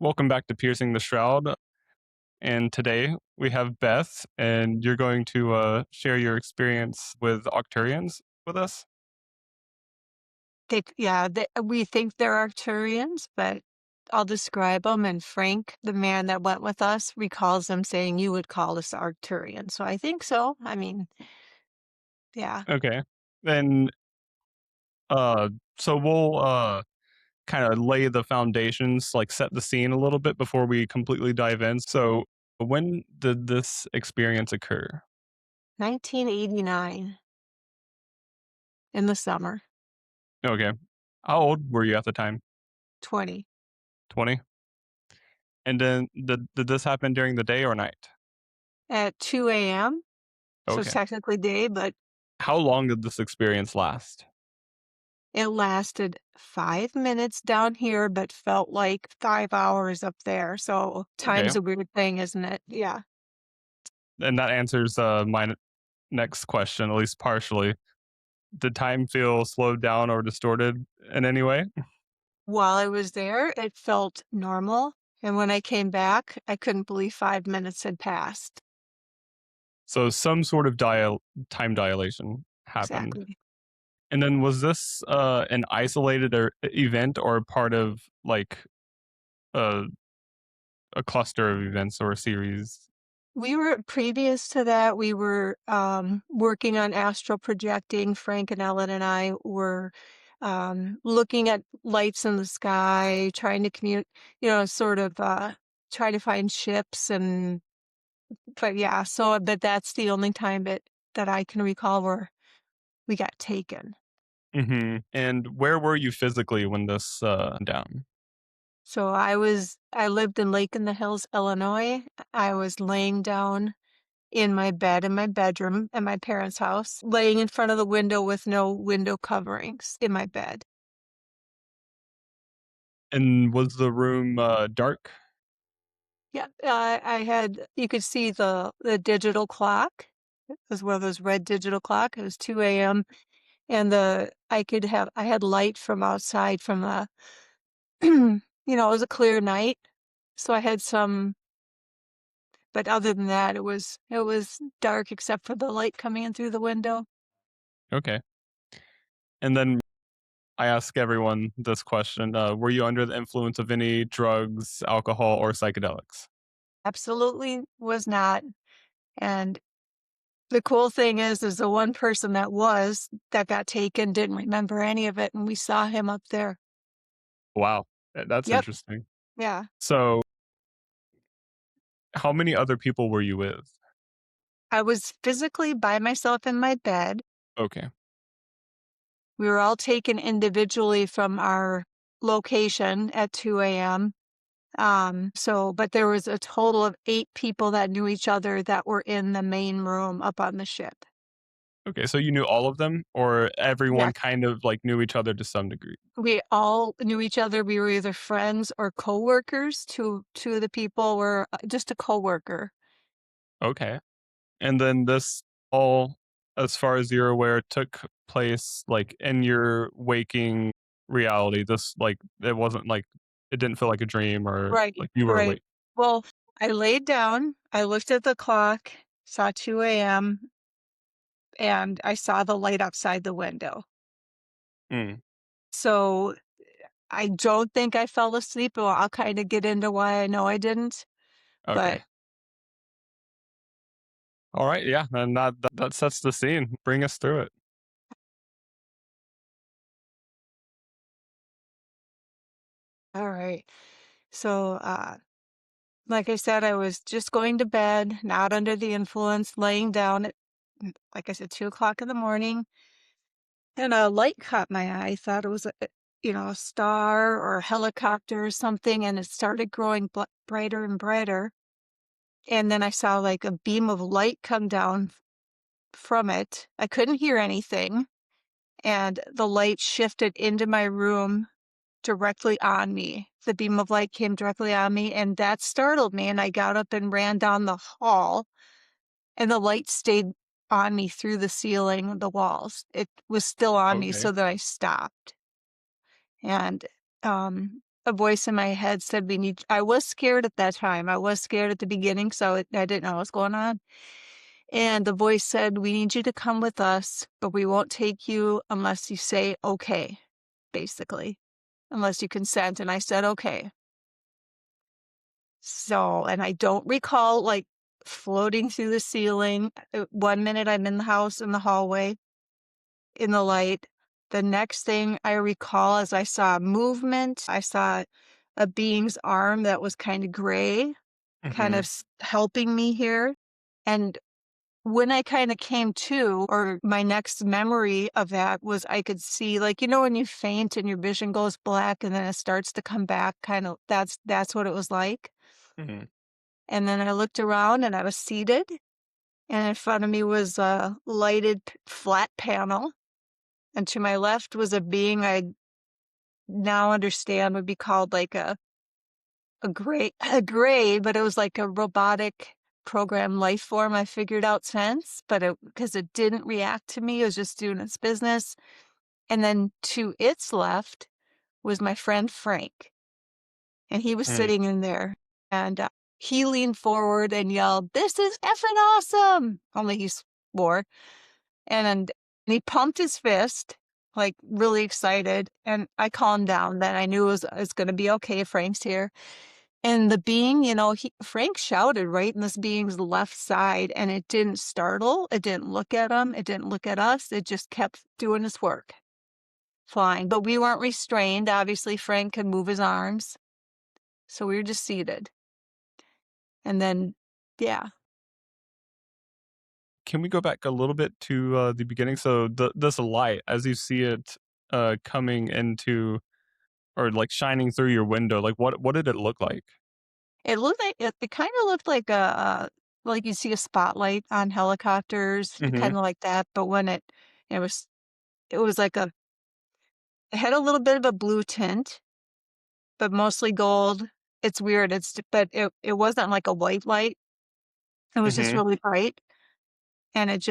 Welcome back to Piercing the Shroud. And today we have Beth, and you're going to share your experience with Octurians with us. We think they're Arcturians, but I'll describe them. And Frank, the man that went with us, recalls them saying, "You would call us Arcturian." So I think so. I mean, yeah. Okay. Then, so we'll kind of lay the foundations, like set the scene a little bit before we completely dive in. So, when did this experience occur? 1989 in the summer, Okay. How old were you at the time? 20 20? And then did this happen during the day or night? at 2 a.m. So it's Okay. technically day, but How long did this experience last? it lasted 5 minutes down here, but felt like 5 hours up there. So Okay. time's a weird thing, isn't it? Yeah. And that answers my next question, at least partially. Did time feel slowed down or distorted in any way? While I was there, it felt normal, and when I came back, I couldn't believe 5 minutes had passed. So some sort of time dilation happened. Exactly. And then was this an isolated event or part of like a, a cluster of events or a series? Previous to that, we were, working on astral projecting. Frank and Ellen and I were, looking at lights in the sky, trying to sort of, try to find ships but yeah, but that's the only time that I can recall where we got taken. And where were you physically when this down? So I lived in Lake in the Hills, Illinois. I was laying down in my bed in my bedroom at my parents' house, laying in front of the window with no window coverings in my bed. And was the room dark? Yeah, you could see the digital clock. It was one of those red digital clock. It was 2 a.m. and I had light from outside from the it was a clear night. So I had some But other than that, it was dark except for the light coming in through the window. Okay. And then I ask everyone this question: were you under the influence of any drugs, alcohol, or psychedelics? Absolutely was not. And the cool thing is the one person that got taken didn't remember any of it, and we saw him up there. Wow, that's Yep. interesting. Yeah. So, how many other people were you with? I was physically by myself in my bed. Okay. We were all taken individually from our location at 2 a.m. But there was a total of 8 people that knew each other that were in the main room up on the ship. Okay, so you knew all of them, or everyone Yes. kind of like knew each other to some degree? We all knew each other. We were either friends or coworkers. Two of the people were just a coworker. Okay. And then this all, as far as you're aware, took place like in your waking reality. This like it wasn't like it didn't feel like a dream or Right, like you were right. awake. Well, I laid down, I looked at the clock, saw 2 a.m., and I saw the light outside the window. Mm, So I don't think I fell asleep. Well, I'll kind of get into why I know I didn't. okay. But All right. Yeah. And that sets the scene. Bring us through it. all right. So, like I said, I was just going to bed, not under the influence, laying down at, like I said, 2 o'clock in the morning, and a light caught my eye. I thought it was a star or a helicopter or something, and it started growing brighter and brighter. And then I saw like a beam of light come down from it. I couldn't hear anything, and the light shifted into my room directly on me. The beam of light came directly on me, and that startled me. And I got up and ran down the hall, and the light stayed on me through the ceiling, the walls. It was still on me Okay. so that I stopped. And a voice in my head said, "We need." I was scared at that time. I was scared at the beginning, so I didn't know what was going on. And the voice said, "We need you to come with us, but we won't take you unless you say okay," basically, unless you consent. And I said, okay. So, and I don't recall like floating through the ceiling. 1 minute I'm in the house in the hallway in the light. The next thing I recall is I saw movement. I saw a being's arm that was kind of gray, kind of Mhm. helping me here. And when I kind of came to, or my next memory of that was I could see, like, when you faint and your vision goes black and then it starts to come back, kind of that's what it was like. Mhm. And then I looked around and I was seated, and in front of me was a lighted flat panel. And to my left was a being I now understand would be called like a gray, a gray, but it was like a robotic program life form. I figured out since, but because it didn't react to me, it was just doing its business. And then to its left was my friend Frank, and he was Mm. sitting in there, and he leaned forward and yelled, "This is effing awesome!" Only he swore, and he pumped his fist, like really excited. And I calmed down. Then I knew it was going to be okay. Frank's here. And the being, Frank shouted right in this being's left side, and it didn't startle. It didn't look at him. It didn't look at us. It just kept doing its work, flying. But we weren't restrained. Obviously, Frank could move his arms. So we were just seated. And then, yeah, Can we go back a little bit to, the beginning? So this light, as you see it, coming into or, like, shining through your window, like, what did it look like? it looked like it kind of looked like like you see a spotlight on helicopters, Mhm. kind of like that. But when it was, it was like it had a little bit of a blue tint, but mostly gold. It's weird. But it wasn't like a white light. It was just Mhm. really bright, and it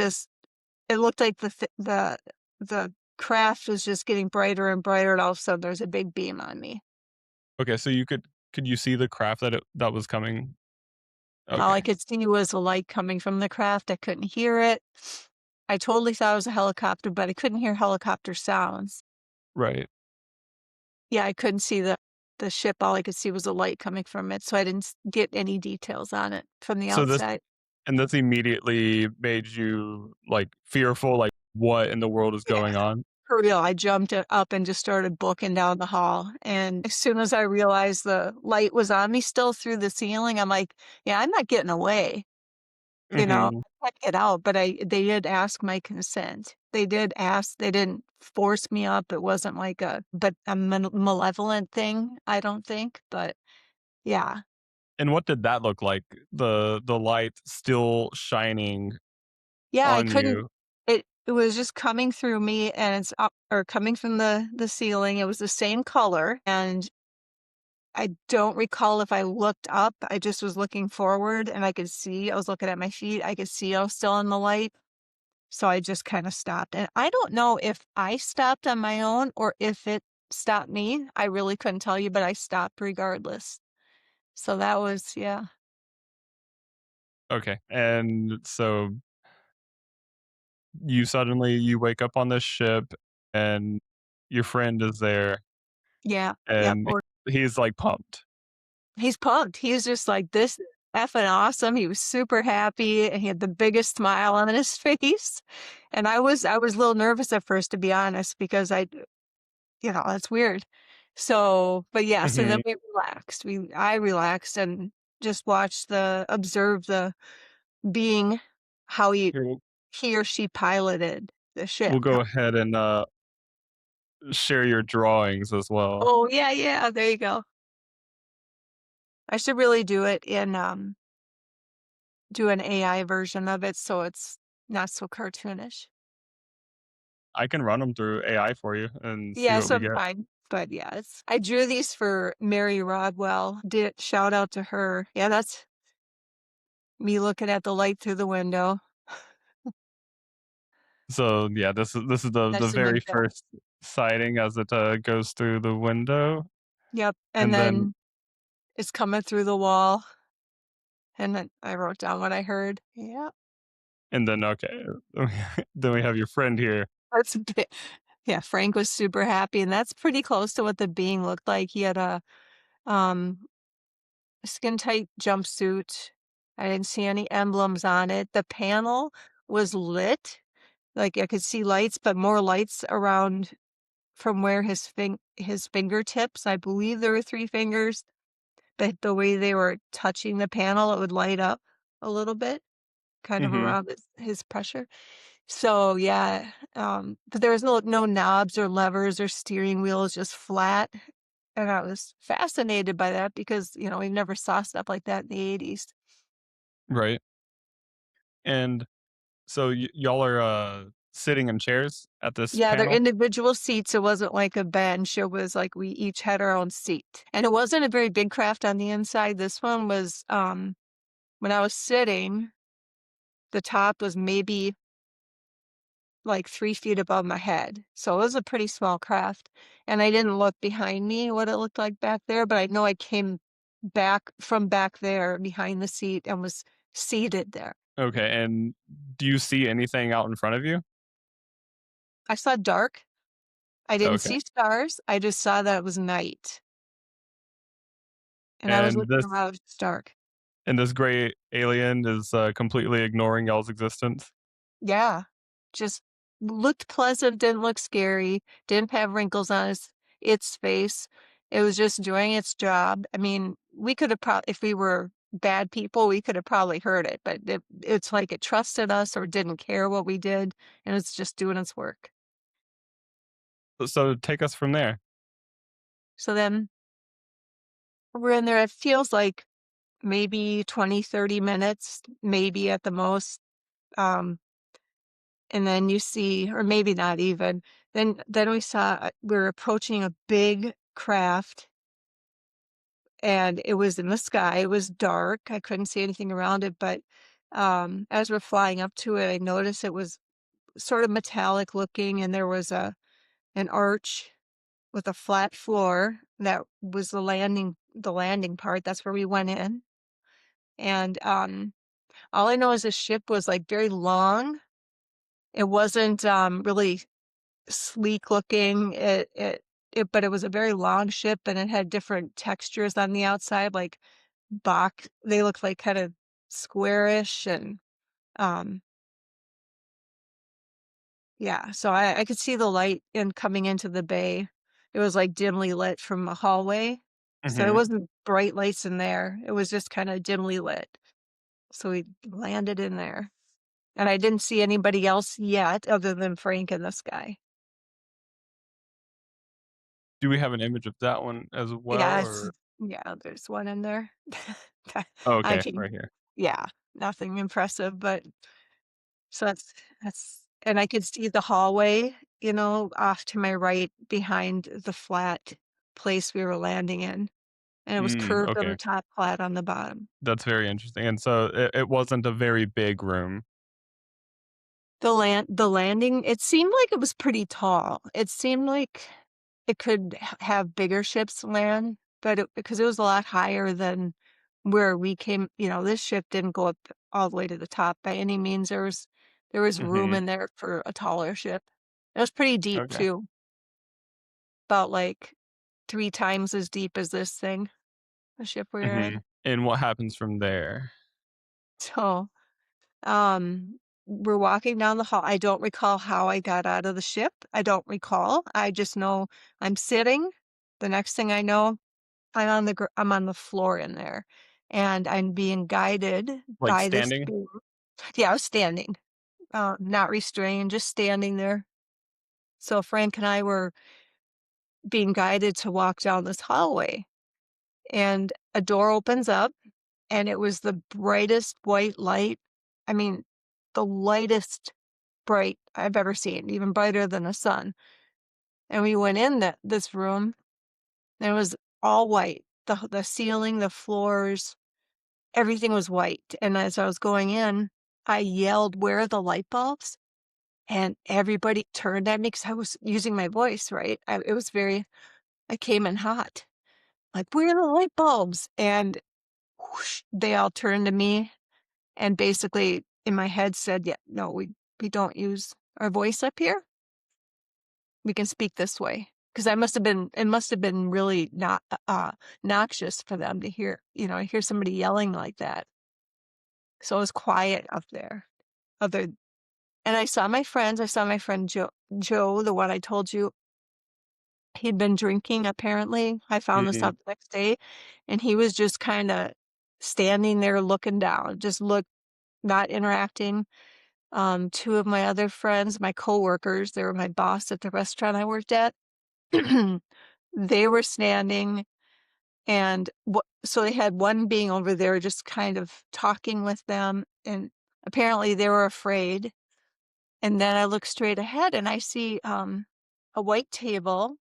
looked like the craft was just getting brighter and brighter, and all of a sudden there's a big beam on me. Okay, so could you see the craft that was coming? All I Okay, could see was a light coming from the craft. I couldn't hear it. I totally thought it was a helicopter, but I couldn't hear helicopter sounds. right. Yeah, I couldn't see the ship. All I could see was a light coming from it, so I didn't get any details on it from the So outside. this immediately made you, like, fearful, like, what in the world is Yeah. going on? For real, I jumped up and just started booking down the hall, and as soon as I realized the light was on me still through the ceiling, I'm like, "Yeah, I'm not getting away." Mhm. I can't get out, but they did ask my consent. They did ask, they didn't force me up. It wasn't like a malevolent thing, I don't think, but yeah. And what did that look like? The light still shining Yeah, I on couldn't you? it was just coming through me, and it's up or coming from the ceiling. It was the same color, and I don't recall if I looked up. I just was looking forward, and I was looking at my feet. I could see I was still in the light. So I just kind of stopped. And I don't know if I stopped on my own or if it stopped me. I really couldn't tell you, but I stopped regardless. So that was, yeah. Okay, and so you wake up on this ship, and your friend is there, Yeah. Yep. and Or he's, like, pumped. he's pumped. He's just like, this is effing awesome. He was super happy and he had the biggest smile on his face. And I was a little nervous at first, to be honest, because that's weird. So, but yeah, so then Mhm. we relaxed. I relaxed and just observed the being, how Here, he or she piloted the ship. we'll go ahead and, share your drawings as well. Oh, yeah, yeah, there you go. I should really do an AI version of it so it's not so cartoonish. I can run them through AI for you and see Yeah, what we so get. fine. But yeah, I drew these for Mary Rodwell. Did shout out to her. Yeah, that's me looking at the light through the window. So, yeah, this is the That's a very good job. first sighting as it, goes through the window. Yep, and And then then it's coming through the wall, and then I wrote down what I heard. Yep. okay, then we have your friend here. That's bi Yeah, Frank was super happy, and that's pretty close to what the being looked like. He had um, a skin-tight jumpsuit. I didn't see any emblems on it. The panel was lit, like, I could see lights, but more lights around from where his fingertips, I believe there were 3 fingers, but the way they were touching the panel, it would light up a little bit, kind of Mhm, around his pressure. So, yeah, but there was no knobs or levers or steering wheels, just flat, and I was fascinated by that because, we never saw stuff like that in the '80s. right. And so y'all are, sitting in chairs at this Yeah, they're panel? individual seats, it wasn't like a bench, it was like we each had our own seat, and it wasn't a very big craft on the inside. This one was, when I was sitting, the top was maybe, like, 3 feet above my head, so it was a pretty small craft, and I didn't look behind me what it looked like back there, but I know I came back from back there behind the seat and was seated there. Okay, and do you see anything out in front of you? I saw dark, I didn't Okay, see stars, I just saw that it was night, and I was and looking this around, it's dark. and this gray alien is, completely ignoring y'all's existence? Yeah, just looked pleasant, didn't look scary, didn't have wrinkles on its face. It was just doing its job. I mean, we could have if we were bad people, we could have probably heard it, but it's like it trusted us or didn't care what we did, and it's just doing its work. So take us from there. So then we're in there. It feels like maybe 20, 30 minutes, maybe at the most. Um, And then you see or maybe not even, then we saw we were approaching a big craft, and it was in the sky, it was dark, I couldn't see anything around it, but, as we're flying up to it, I noticed it was sort of metallic looking, and there was an arch with a flat floor that was the landing part, that's where we went in, and, all I know is the ship was, like, very long, it wasn't, really sleek looking. But it was a very long ship and it had different textures on the outside, like box. They looked like kind of squarish and um yeah. So I could see the light in coming into the bay. It was like dimly lit from a hallway. So it Mhm. wasn't bright lights in there. It was just kind of dimly lit. So we landed in there. And I didn't see anybody else yet other than Frank and this guy. Do we have an image of that one as well, Yeah, or yeah, there's one in there. oh, I okay, can right here. yeah, nothing impressive, but so that's and I could see the hallway, off to my right behind the flat place we were landing in, and it was curved on Okay. the top, flat on the bottom. That's very interesting, and so it wasn't a very big room. The landing, it seemed like it was pretty tall. It seemed like it could have bigger ships land, but because it was a lot higher than where we came. This ship didn't go up all the way to the top by any means. There was room Mhm. in there for a taller ship. It was pretty deep Okay. too, about like 3 times as deep as this thing, the ship we were in. Mhm. And what happens from there? So, we're walking down the hall. I don't recall how I got out of the ship. I don't recall. I just know I'm sitting. The next thing I know, I'm on the floor in there, and I'm being guided Like by this standing? being. Yeah, I was standing, not restrained, just standing there. So Frank and I were being guided to walk down this hallway, and a door opens up, and it was the brightest white light. I mean, the lightest bright I've ever seen, even brighter than the sun. And we went in this room, and it was all white. The ceiling, the floors, everything was white. And as I was going in, I yelled, "Where are the light bulbs?" And everybody turned at me because I was using my voice, right? I came in hot. like, "Where are the light bulbs?" And whoosh, they all turned to me and basically in my head said, "Yeah, no, we don't use our voice up here. We can speak this way." Because I must have been it must have been really not noxious for them to hear, hear somebody yelling like that. So it was quiet up there. Other and I saw my friends. I saw my friend Joe, the one I told you he'd been drinking apparently. I found this Mhm. out the next day, and he was just kinda standing there looking down, just not interacting. 2 of my other friends, my coworkers, they were my boss at the restaurant I worked at. They were standing and so they had one being over there just kind of talking with them, and apparently they were afraid. And then I look straight ahead and I see, a white table,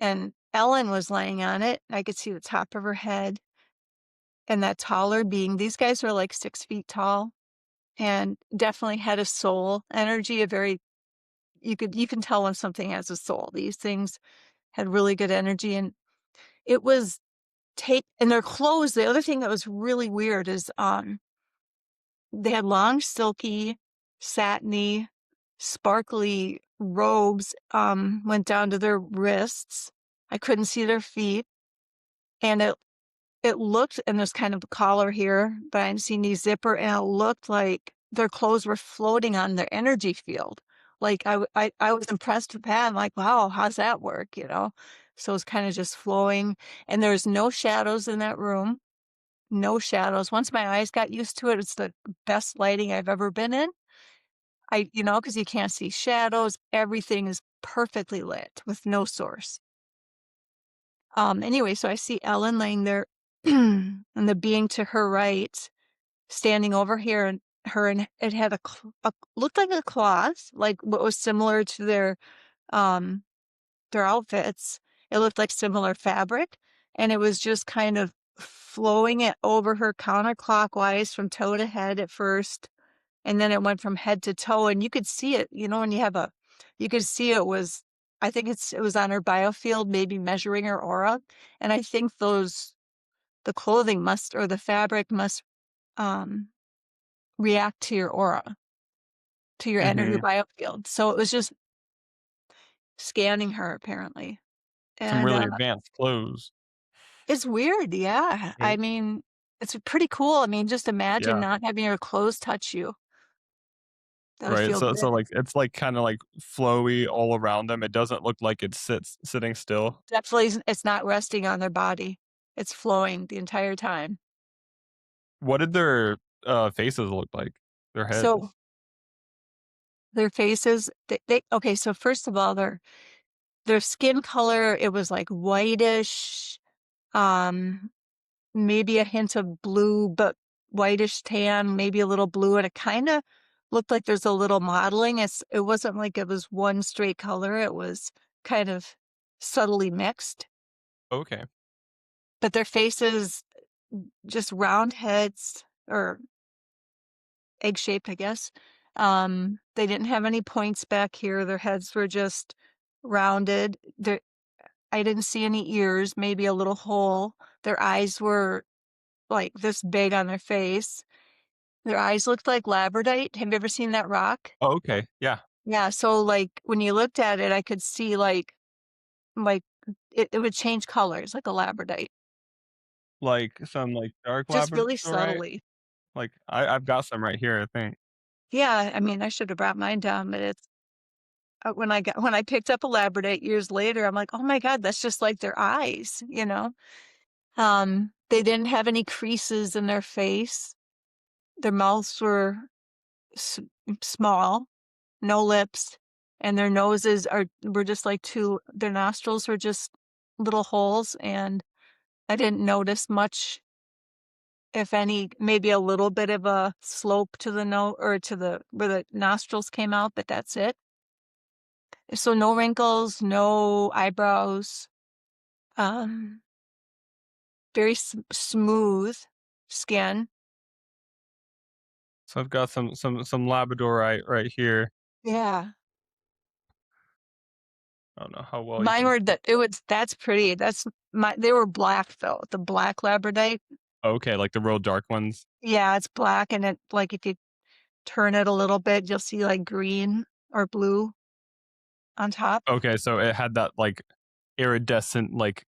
and Ellen was laying on it. I could see the top of her head, and that taller being these guys were like 6 feet tall and definitely had a soul energy, a very you can tell when something has a soul. These things had really good energy, and it was take and their clothes, the other thing that was really weird is, they had long, silky, satiny, sparkly robes, went down to their wrists. I couldn't see their feet, and it looked and there's kind of a collar here, but I didn't see any zipper, and it looked like their clothes were floating on their energy field. Like, I was impressed with that. I'm like, "Wow, how's that work?" You know? So it's kinda just flowing, and there's no shadows in that room, no shadows. Once my eyes got used to it, it's the best lighting I've ever been in. Because you can't see shadows, everything is perfectly lit with no source. Anyway, so I see Ellen laying there, and the being to her right, standing over here, and it had a looked like a cloth, like what was similar to um, their outfits. It looked like similar fabric, and it was just kind of flowing it over her counterclockwise from toe to head at first, and then it went from head to toe, and you could see it, when you could see it was I think it was on her biofield, maybe measuring her aura, and I think the clothing must or the fabric must, um, react to your aura, to your Mhm. biofield, so it was just scanning her apparently, Some and, really advanced clothes, it's weird, yeah, I right? mean, it's pretty cool, I mean, just imagine Yeah. not having your clothes touch you. That would Right, feel so, good. like, it's, like, kinda, like, flowy all around them, it doesn't look like it's sitting still. Definitely it's not resting on their body. It's flowing the entire time. What did their, faces look like? Their So, heads? their faces, they okay, so first of all, their skin color, it was, like, whitish, um, maybe a hint of blue, but whitish tan, maybe a little blue, and it kinda looked like there's a little modeling. It wasn't like it was one straight color, it was kind of subtly mixed, Okay. but their faces, just round heads or egg-shaped, I guess. They didn't have any points back here, their heads were just rounded. I didn't see any ears, maybe a little hole. Their eyes were, like, this big on their face. Their eyes looked like labradorite. Have you ever seen that rock? Oh, okay, yeah. Yeah, so, like, when you looked at it, I could see, like, it would change colors like a labradorite, Like, some, like, dark just really labradorite? subtly. Like, I've got some right here, I think. Yeah, I mean, I should have brought mine down, but when I picked up a labradorite years later, I'm like, "Oh my god, that's just like their eyes," you know? They didn't have any creases in their face. Their mouths were s small, no lips, and their noses were just like 2 their nostrils were just little holes, and I didn't notice much, if any, maybe a little bit of a slope to the nose or to the where the nostrils came out, but that's it. So no wrinkles, no eyebrows, um, very smooth skin. So I've got some labradorite right here. Yeah. Oh, don't know how well you Mine can were see. that it was that's pretty. That's my they were black though, the black labradorite. Okay, like the real dark ones? Yeah, it's black and it like if you turn it a little bit, you'll see like green or blue on top. Okay, so it had that, like, iridescent, like,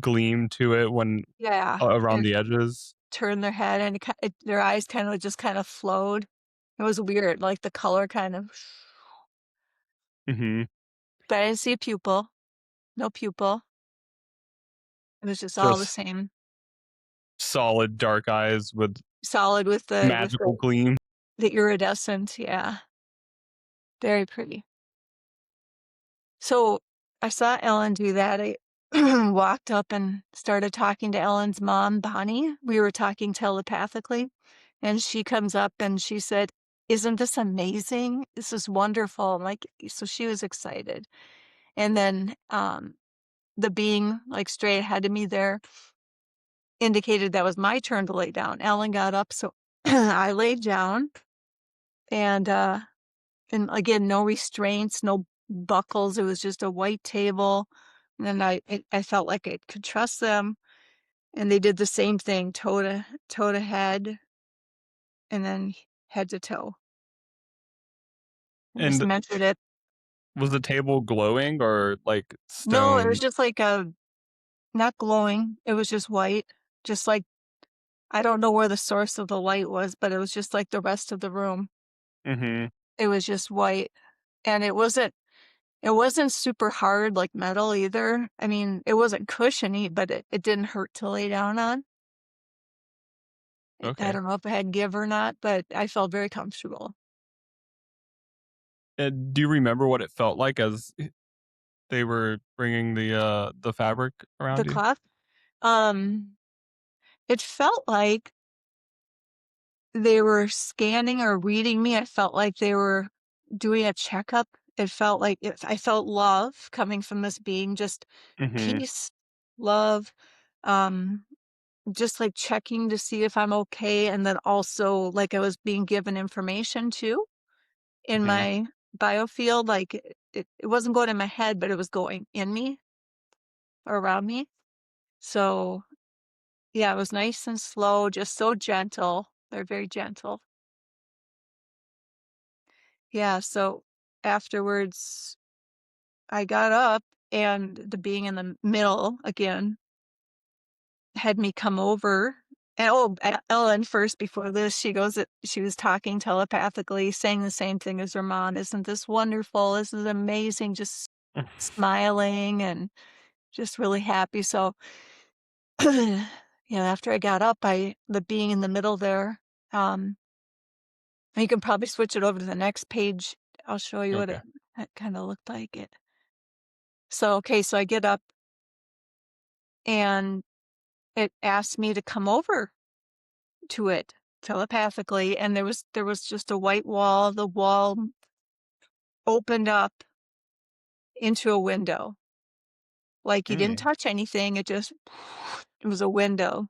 gleam to it when Yeah, around and the edges? turn their head and their eyes kinda just kinda flowed. It was weird, like the color kind of Mhm. but I didn't see a pupil, no pupil. It was just all the Just same. solid dark eyes with Solid with magical gleam. the iridescent, yeah, very pretty. So, I saw Ellen do that. I walked up and started talking to Ellen's mom, Bonnie. We were talking telepathically, and she comes up and she said, "Isn't this amazing? This is wonderful." I'm like, so she was excited. And then, the being, like, straight ahead of me there indicated that was my turn to lay down. Ellen got up, so I laid down and again, no restraints, no buckles, it was just a white table, and then I felt like I could trust them, and they did the same thing, toe to head, and then head to toe. I just And measured it. was the table glowing or, like, No, it was stone? just like a not glowing, it was just white, just like I don't know where the source of the light was, but it was just like the rest of the room. Mhm. It was just white, and it wasn't super hard like metal either. I mean, it wasn't cushiony, but it didn't hurt to lay down on. I Okay. don't know if it had give or not, but I felt very comfortable. And do you remember what it felt like as they were bringing the fabric The around you? cloth, um, it felt like they were scanning or reading me. I felt like they were doing a checkup. It felt like I felt love coming from this being, just Mhm. peace, love, um, just like checking to see if I'm okay. And then also like I was being given information too in Mhm. my biofield. Like it wasn't going in my head, but it was going in me or around me. So yeah, it was nice and slow, just so gentle. They're very gentle. Yeah, so afterwards, I got up and the being in the middle again had me come over. And Ellen first before this, she goes that she was talking telepathically, saying the same thing as her mom. Isn't this wonderful? This is amazing. Just smiling and just really happy. So, after I got up, the being in the middle there, um, you can probably switch it over to the next page. I'll show you what Okay. it kind of looked like. So, okay, so I get up and it asked me to come over to it telepathically, and there was just a white wall. The wall opened up into a window. Like you didn't Mm. touch anything, it just it was a window.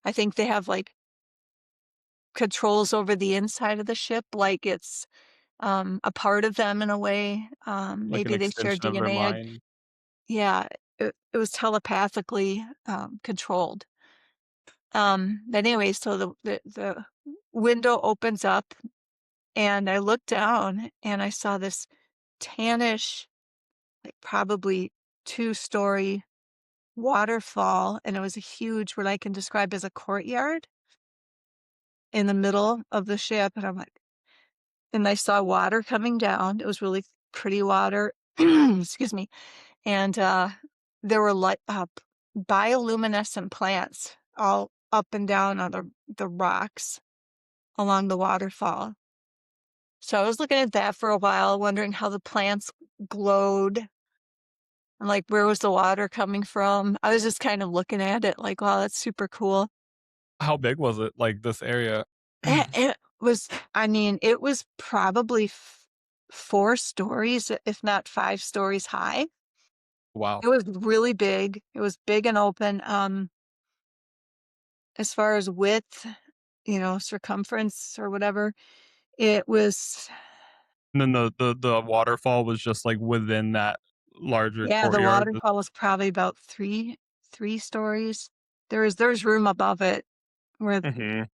I think they have like controls over the inside of the ship, like it's a part of them in a way. Like an Maybe they share extension of their DNA. mind? Yeah, it was telepathically controlled. But anyway, so the window opens up and I looked down and I saw this tannish, like probably two-story waterfall, and it was a huge, what I can describe as a courtyard in the middle of the ship. And I'm like, and I saw water coming down. It was really pretty water. Excuse me. And there were like bioluminescent plants all up and down on the rocks along the waterfall. So I was looking at that for a while, wondering how the plants glowed and like where was the water coming from. I was just kind of looking at it like, wow, that's super cool. How big was it, like, this area? It was, I mean, it was probably 4 stories, if not 5 stories high. Wow. It was really big. It was big and open. As far as width, circumference or whatever, it was And then the waterfall was just, like, within that, larger Yeah, the courtyard. waterfall was probably about 3 stories. There's room above it where Mhm.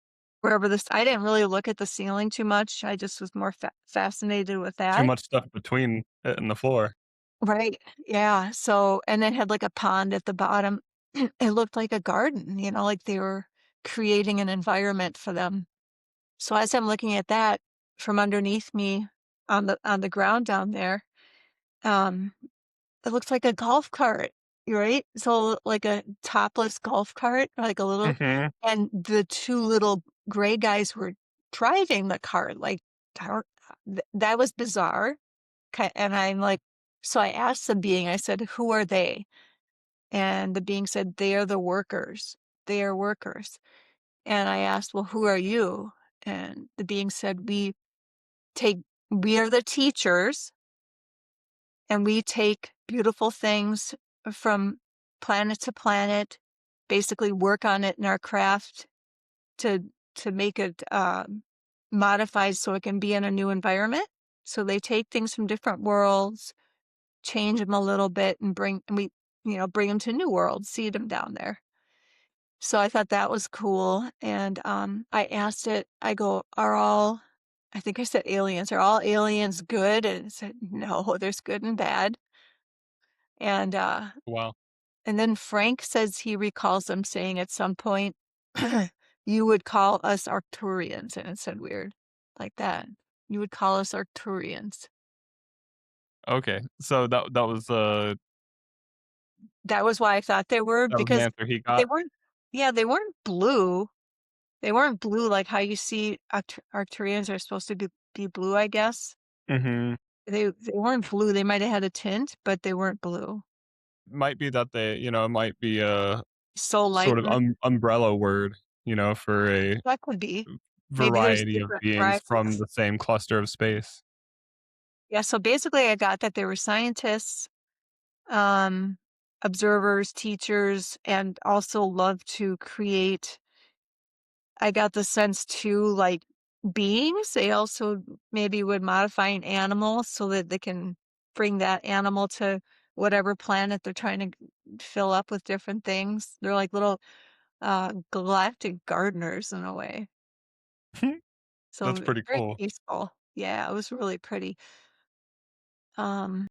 wherever this I didn't really look at the ceiling too much, I just was more fascinated with Too that. much stuff between it and the floor. Right, yeah, so and then had, like, a pond at the bottom. It looked like a garden, like they were creating an environment for them. So as I'm looking at that from underneath me on the ground down there, um, it looks like a golf cart, right? So like a topless golf cart, like a little Mhm. and the 2 little gray guys were driving the cart, like, I don't that was bizarre, and I'm like so I asked the being, I said, "Who are they?" And the being said, "They are the workers. They are workers." And I asked, "Well, who are you?" And the being said, take we are the teachers, and we take beautiful things from planet to planet, basically work on it in our craft to make it, modified so it can be in a new environment. So they take things from different worlds, change them a little bit, and bring them to new worlds, seed them down there. So I thought that was cool, and, I asked it, I go, "Are all" I think I said aliens, "Are all aliens good?" And it said, "No, there's good and bad." And, Wow. and then Frank says he recalls them saying at some point, "You would call us Arcturians," and it said weird, like that. "You would call us Arcturians." Okay. So That was why I thought they were, that was the because answer he they got? weren't yeah, they weren't blue. They weren't blue like how you see Arcturians are supposed to be blue, I guess. Mhm. They weren't blue, they might have had a tint, but they weren't blue. Might be that it might be a So light sort of blue? umbrella word, for a That could be. Maybe there's variety of different beings from varieties. the same cluster of space. Yeah, so basically I got that they were scientists, um, observers, teachers, and also love to create. I got the sense too, like, beings, they also maybe would modify an animal so that they can bring that animal to whatever planet they're trying to fill up with different things. They're like little, galactic gardeners in a way. That's So, pretty very cool. peaceful. Yeah, it was really pretty. Um,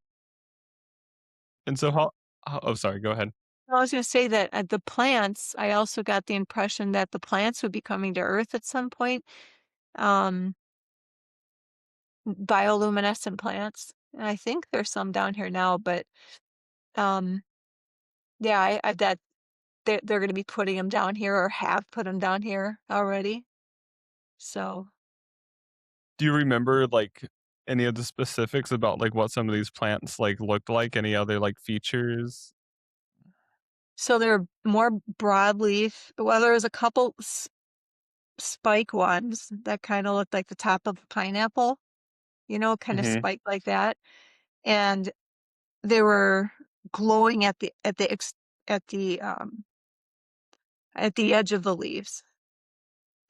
And so how oh, sorry, go ahead. I was gonna say that, the plants, I also got the impression that the plants would be coming to Earth at some point. Um Bioluminescent plants, and I think there's some down here now, but, um, yeah, I that they're gonna be putting them down here or have put them down here already, so Do you remember, like, any of the specifics about, like, what some of these plants, like, looked like? Any other, like, features? they're more broadleaf well, there was a couple spike ones that kinda looked like the top of a pineapple, kinda Mhm, spiked like that, and they were glowing at the edge of the leaves,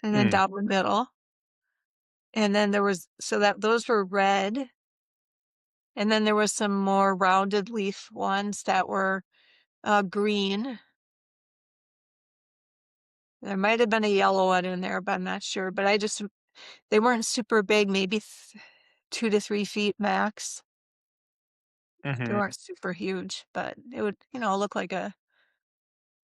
and then mm, down the middle. And then there was so that those were red, and then there was some more rounded leaf ones that were, green. There might have been a yellow one in there, but I'm not sure, but they weren't super big, maybe 2 to 3 feet max. They mhm. weren't super huge, but it would, look like a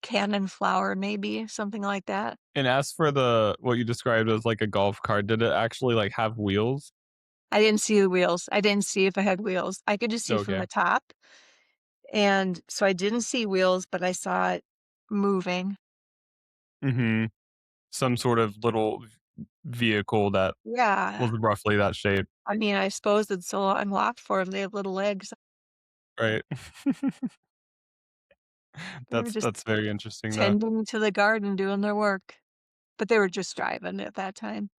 cannon flower, maybe, something like that. And as for what you described as, like, a golf cart, did it actually, like, have wheels? I didn't see the wheels. I didn't see if it had wheels. I could just see from Okay. the top, and so I didn't see wheels, but I saw it moving. Mhm. Some sort of little vehicle that was Yeah. roughly that shape, I mean, I suppose it's so unlocked for them. They have little legs. right? They were just That's very interesting, though. tending to the garden, doing their work, but they were just driving at that time.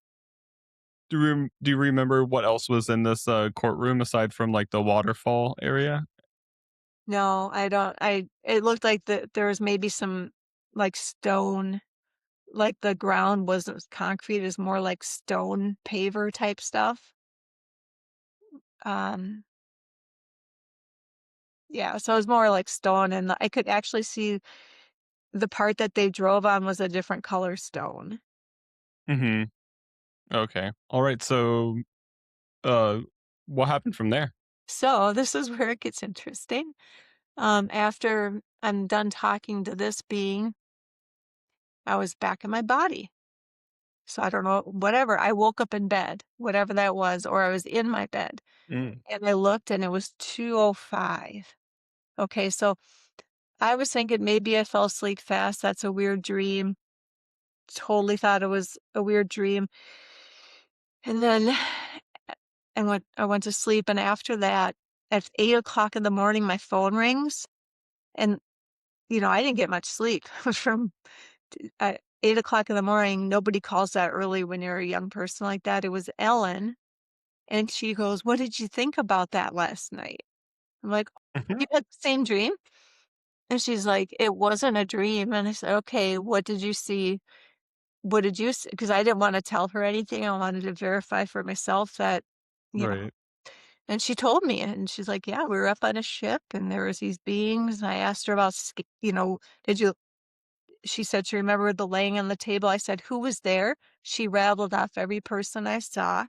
Do you remember what else was in this, courtroom aside from, like, the waterfall area? No, I don't it looked like there was maybe some, like, stone, like, the ground wasn't concrete, it was more like stone paver type stuff. Um, Yeah, so it was more like stone, and I could actually see the part that they drove on was a different color stone. Mhm. Okay. Alright, so, uh, what happened from there? So this is where it gets interesting. After I'm done talking to this being, I was back in my body. So I don't know, whatever. I woke up in bed, whatever that was, or I was in my bed Mm. and I looked and it was 2:05. Okay, so I was thinking maybe I fell asleep fast. That's a weird dream. Totally thought it was a weird dream. And then I went to sleep. And after that, at 8 o'clock in the morning, my phone rings. And, I didn't get much sleep from 8 o'clock in the morning. Nobody calls that early when you're a young person like that. It was Ellen. And she goes, "What did you think about that last night?" I'm like, Mhm. "You had the same dream?" And she's like, "It wasn't a dream." And I said, "Okay, what did you see? What did you see?" Because I didn't want to tell her anything. I wanted to verify for myself that, you know. Right. And she told me, and she's like, "Yeah, we were up on a ship, and there was these beings." And I asked her about, did you? She said she remembered the laying on the table. I said, "Who was there?" She rattled off every person I saw,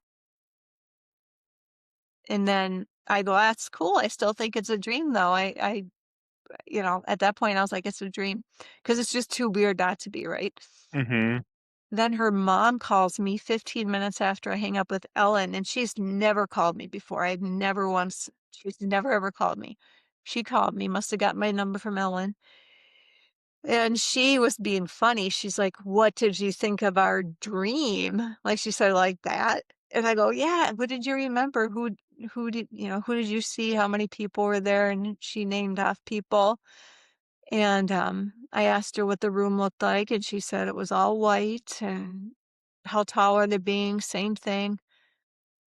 and then I go, "That's cool. I still think it's a dream, though." At that point, I was like, "It's a dream," because it's just too weird not to be, right? Mhm. Then her mom calls me 15 minutes after I hang up with Ellen, and she's never called me before. I've never once she's never ever called me. She called me, must have got my number from Ellen, and she was being funny. She's like, "What did you think of our dream?" Like, she said it like that, and I go, "Yeah, what did you remember? Who did you see? How many people were there?" And she named off people. And, I asked her what the room looked like, and she said it was all white, and how tall are they being? Same thing,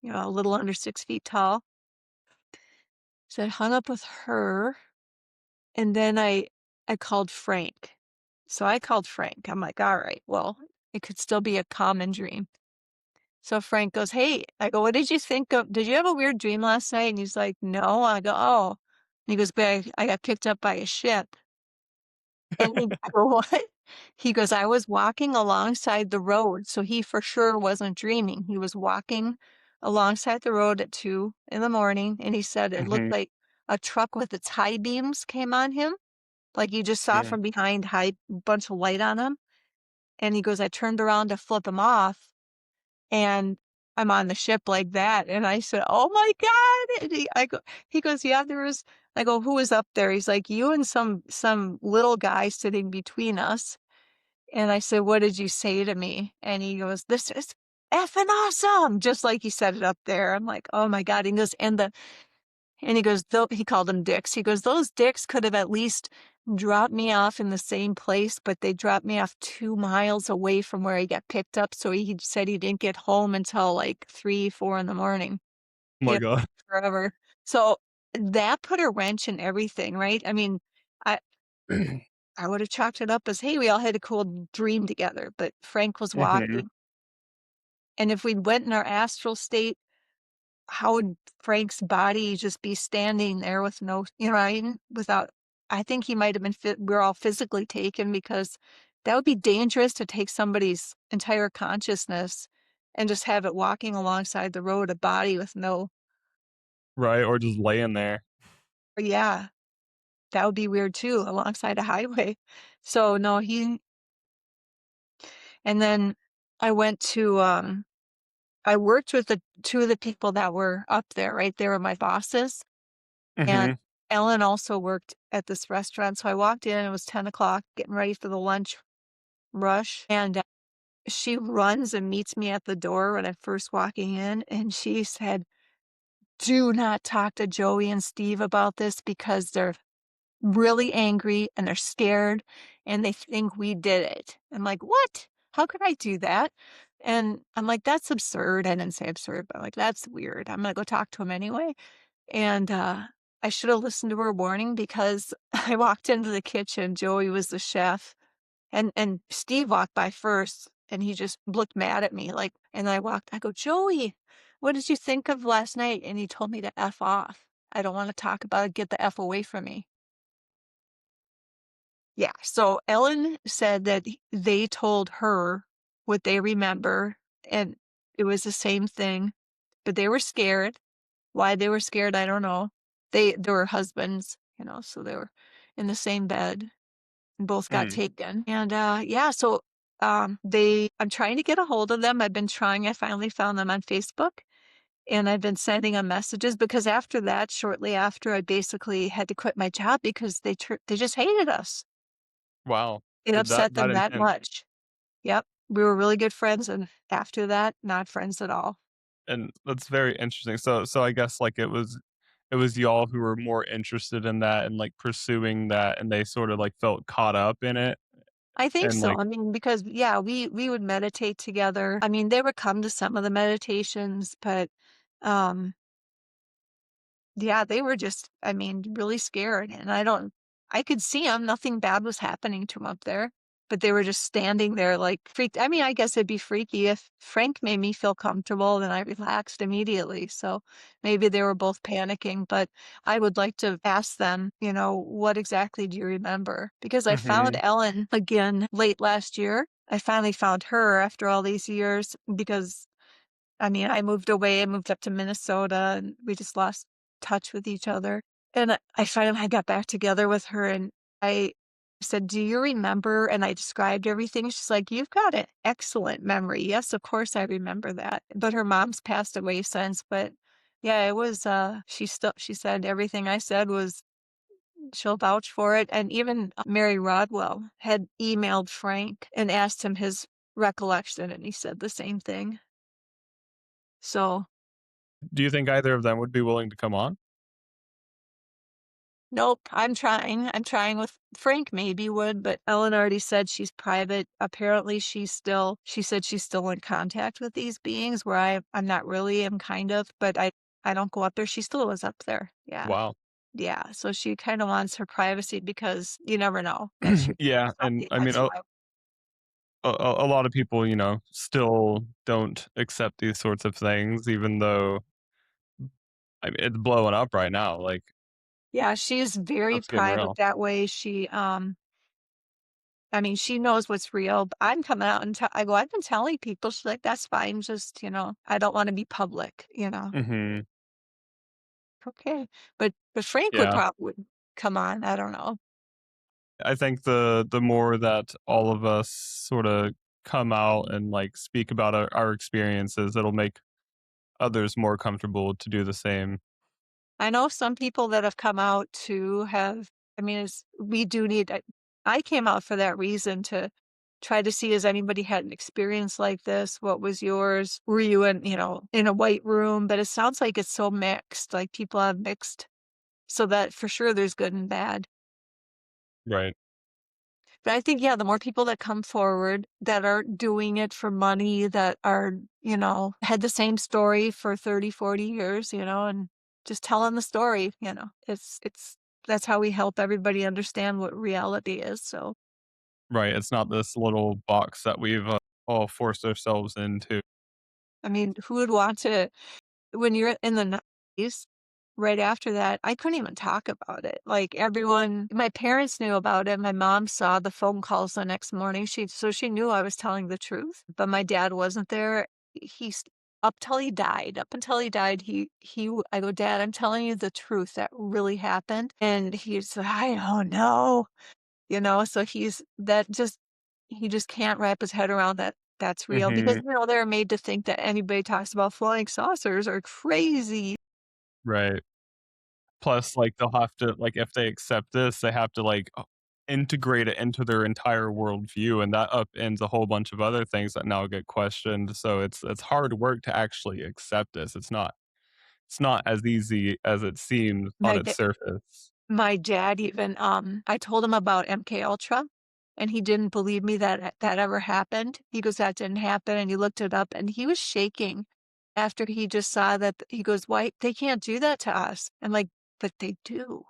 a little under 6 feet tall. So I hung up with her, and then I called Frank. So I called Frank. I'm like, "All right, well, it could still be a common dream." So Frank goes, "Hey," I go, "What did you think of did you have a weird dream last night?" And he's like, "No." I go, "Oh." And he goes, "But I got picked up by a ship." And I go, "What?" He goes, "I was walking alongside the road," so he for sure wasn't dreaming. He was walking alongside the road at 2 in the morning, and he said it looked Mhm. like a truck with its high beams came on him, like you just saw Mm. from behind, high bunch of light on him, and he goes, "I turned around to flip him off, and I'm on the ship like that," and I said, "Oh my god," and he goes, "Yeah, there was." I go, "Who was up there?" He's like, "You and some little guy sitting between us." And I said, "What did you say to me?" And he goes, "This is effing awesome," just like he said it up there. I'm like, "Oh my god." He goes, and he goes, though he called them dicks. He goes, "Those dicks could have at least dropped me off in the same place, but they dropped me off 2 miles away from where he got picked up." So he said he didn't get home until like 3, 4 in the morning. Oh He my had god. forever. So that put a wrench in everything, right? I mean, I I would have chalked it up as, "Hey, we all had a cool dream together," but Frank was Mhm. walking. And if we went in our astral state, how would Frank's body just be standing there with no, what I mean? Without, I think he might have been we're all physically taken, because that would be dangerous to take somebody's entire consciousness and just have it walking alongside the road, a body with no, Right, or just laying there. yeah, that would be weird too, alongside a highway. So no, and then I went to, I worked with the 2 of the people that were up there, right? They were my bosses, and Mhm. Ellen also worked at this restaurant, so I walked in, it was 10 o'clock, getting ready for the lunch rush, and, she runs and meets me at the door when I'm first walking in, and she said, "Do not talk to Joey and Steve about this because they're really angry and they're scared and they think we did it." I'm like, "What? How could I do that?" And I'm like, "That's absurd." I didn't say absurd, but I'm like, "That's weird. I'm gonna go talk to him anyway." And I should have listened to her warning, because I walked into the kitchen. Joey was the chef, and Steve walked by first, and he just looked mad at me, like. And I go, "Joey, what did you think of last night?" And he told me to f off. I don't wanna talk about it, get the F away from me." Yeah, so Ellen said that they told her what they remember, and it was the same thing, but they were scared. Why they were scared, I don't know. They were husbands, so they were in the same bed and both got Mm. taken. And, yeah, so, I'm trying to get a hold of them. I've been trying. I finally found them on Facebook, and I've been sending them messages because after that, shortly after, I basically had to quit my job because they just hated us. Wow. It That upset them that that intense. much. Yep. We were really good friends, and after that, not friends at all. And that's very interesting. So I guess, like, it was y'all who were more interested in that and, like, pursuing that, and they sorta, like, felt caught up in it, I think and, so. like I mean, because yeah, we would meditate together. I mean, they would come to some of the meditations, but um yeah, they were just, I mean, really scared, and I could see them. Nothing bad was happening to them up there, but they were just standing there like freaked. I mean, I guess it'd be freaky if Frank made me feel comfortable, then I relaxed immediately. So maybe they were both panicking, but I would like to ask them, what exactly do you remember? Because I found Mhm. Ellen again late last year. I finally found her after all these years because I mean, I moved away, I moved up to Minnesota, and we just lost touch with each other. And I finally got back together with her, and I said, "Do you remember?" And I described everything. She's like, "You've got an excellent memory." Yes, of course I remember that. But her mom's passed away since. But yeah, it was, she said everything I said was, she'll vouch for it. And even Mary Rodwell had emailed Frank and asked him his recollection, and he said the same thing. So, Do you think either of them would be willing to come on? nope, I'm trying. I'm trying with Frank maybe would, but Ellen already said she's private. Apparently she said she's still in contact with these beings where I'm not really, I'm kind of, but I don't go up there. She still was up there. Yeah. Wow. Yeah. So she kind of wants her privacy because you never know. That's your Yeah, and something. I mean, That's why. a lot of people, still don't accept these sorts of things, even though, I mean, it's blowing up right now, like, Yeah, she's very stuff's getting private real. that way. I mean, she knows what's real, but I'm coming out and I go, "I've been telling people." She's like, "That's fine, just, I don't wanna be public." Mhm. Okay. But Frank would Yeah. probably come on, I don't know. I think the more that all of us sorta come out and, like, speak about our experiences, it'll make others more comfortable to do the same. I know some people that have come out to have, I mean, we do need I came out for that reason to try to see has anybody had an experience like this? What was yours? Were you in a white room? But it sounds like it's so mixed, like people have mixed, so that for sure there's good and bad. Right. But I think, yeah, the more people that come forward that are doing it for money, that are, had the same story for 30, 40 years, and just telling the story, that's how we help everybody understand what reality is. So, Right, it's not this little box that we've, all forced ourselves into. I mean, who would want to, when you're in the 90s, right after that, I couldn't even talk about it. Like everyone, my parents knew about it. My mom saw the phone calls the next morning. So she knew I was telling the truth. But my dad wasn't there. He's up until he died, I go, "Dad, I'm telling you the truth. That really happened." And he's like, "I don't know." So he just can't wrap his head around that that's real because, Mhm. they're made to think that anybody talks about flying saucers are crazy. Right. Plus, like, they'll have to, like, if they accept this, they have to, like, integrate it into their entire worldview, and that upends a whole bunch of other things that now get questioned, so it's hard work to actually accept this. It's not as easy as it seems on My its da surface. my dad even, I told him about MK Ultra, and he didn't believe me that that ever happened. He goes, "That didn't happen," and he looked it up, and he was shaking after he just saw that he goes, "Why they can't do that to us." I'm like, "But they do."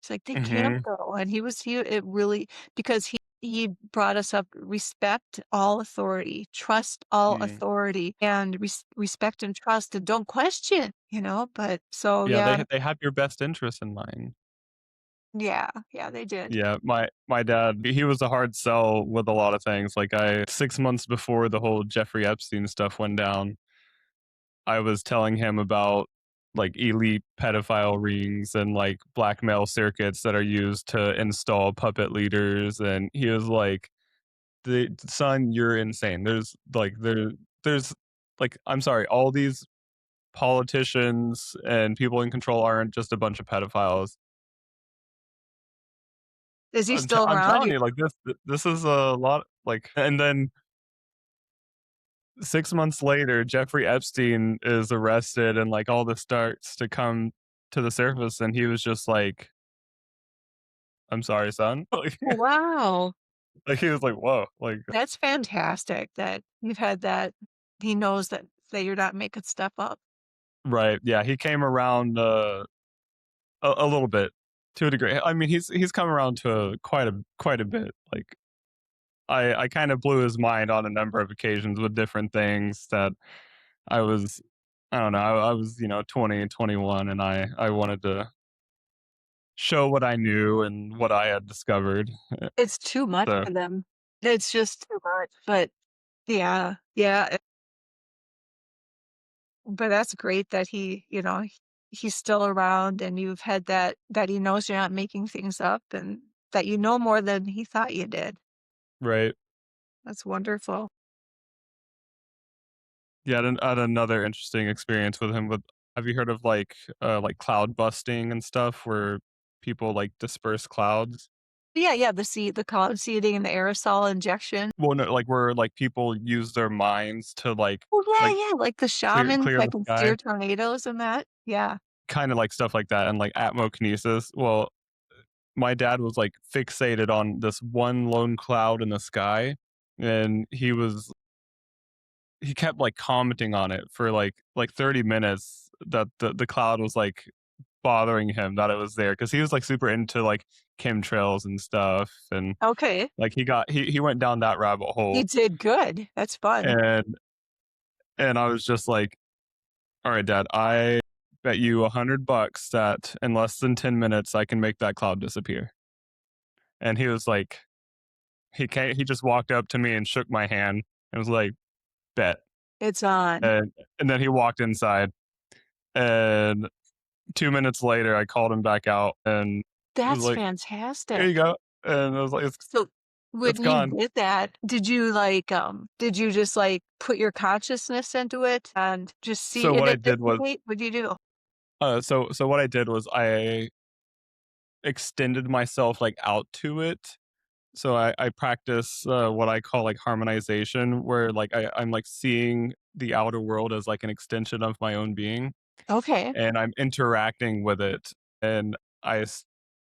It's like, "They can't Mhm. though," and he it really because he brought us up, respect all authority, trust all Mm. authority, and respect and trust, and don't question, but so, Yeah, yeah, they have your best interest in mind. yeah, yeah, they did. Yeah, my dad, he was a hard sell with a lot of things. Like, I 6 months before the whole Jeffrey Epstein stuff went down, I was telling him about, like, elite pedophile rings and, like, blackmail circuits that are used to install puppet leaders, and he was like, "The son, you're insane. There's like, I'm sorry, all these politicians and people in control aren't just a bunch of pedophiles." Is he still I'm around? telling you, like, this is a lot, like, and then 6 months later, Jeffrey Epstein is arrested and, like, all this starts to come to the surface, and he was just like, "I'm sorry, son." Wow. Like, he was like, "Whoa," like, That's fantastic that you've had that he knows that you're not making stuff up. right, yeah, he came around, a little bit, to a degree. I mean, he's come around to quite a bit, like, I kinda blew his mind on a number of occasions with different things that I was I don't know, I was, 20, 21, and I wanted to show what I knew and what I had discovered, It's too much so for them. It's just too much, but yeah, yeah, but that's great that he's still around and you've had that he knows you're not making things up and that you know more than he thought you did. right. That's wonderful. Yeah, I had another interesting experience with him with have you heard of, like, cloud busting and stuff where people, like, disperse clouds? Yeah, yeah, the cloud seeding and the aerosol injection. Well, no, like, where, like, people use their minds to, Oh, like, yeah, yeah, like the shamans clear that the can sky, steer tornadoes and that. Yeah. kinda like stuff like that, and, like, atmokinesis. Well, my dad was, like, fixated on this one lone cloud in the sky, and he kept, like, commenting on it for, like, 30 minutes that the cloud was, like, bothering him that it was there because he was, like, super into, like, chemtrails and stuff, and, Okay. like, he went down that rabbit You hole, did good. That's fun. and I was just like, "Alright, dad, I bet you $100 that in less than 10 minutes, I can make that cloud disappear." And he was like he just walked up to me and shook my hand and was like, "Bet." It's on. And then he walked inside, and 2 minutes later, I called him back out and was That's like, "Here you fantastic. go." And I was like, So, it's when you gone." did that, did you just, put your consciousness into it and just So see what I it did was dissipate? What'd you do? so what I did was I extended myself, like, out to it. So I practice, what I call, like, harmonization, where, like, I'm, like, seeing the outer world as, like, an extension of my own being, Okay. and I'm interacting with it, and I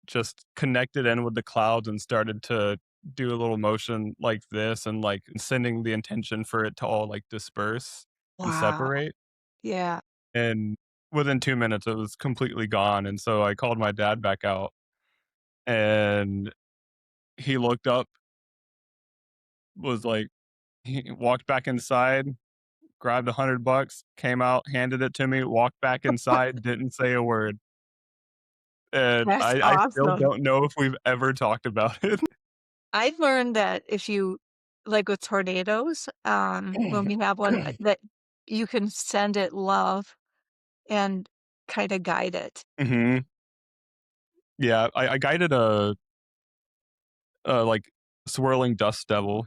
just connected in with the clouds and started to do a little motion like this and, like, sending the intention for it to all, like, disperse and Wow. separate, Yeah. and within 2 minutes, it was completely gone, and so I called my dad back out, and he looked up, was like he walked back inside, grabbed $100, came out, handed it to me, walked back inside, didn't say a word, and That's I still awesome. don't know if we've ever talked about it. I've learned that if you like with tornadoes, when we have one, that you can send it love and kinda guide it. Mhm. Yeah, I guided like, swirling dust devil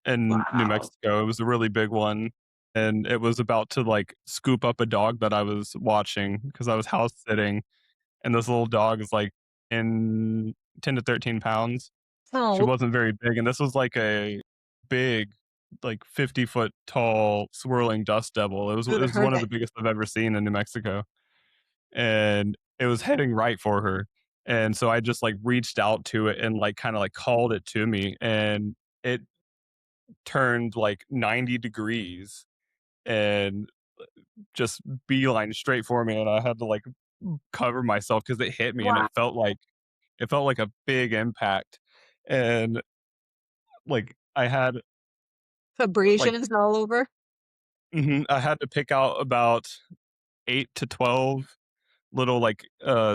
in New Wow. Mexico. It was a really big one, and it was about to, like, scoop up a dog that I was watching because I was house sitting, and this little dog is, like, in 10 to 13 pounds. She Oh, wasn't very big, and this was, like, a big, like, 50-foot tall swirling dust devil. you It would've was heard one of that. the biggest I've ever seen in New Mexico, and it was heading right for her, and so I just, like, reached out to it and, like, kinda, like, called it to me, and it turned, like, 90 degrees and just beeline straight for me, and I had to, like, cover myself because it hit me, and Wow. it felt like a big impact, and like, I had, like Abrasions all over. I had to pick out about 8 to 12 little, like,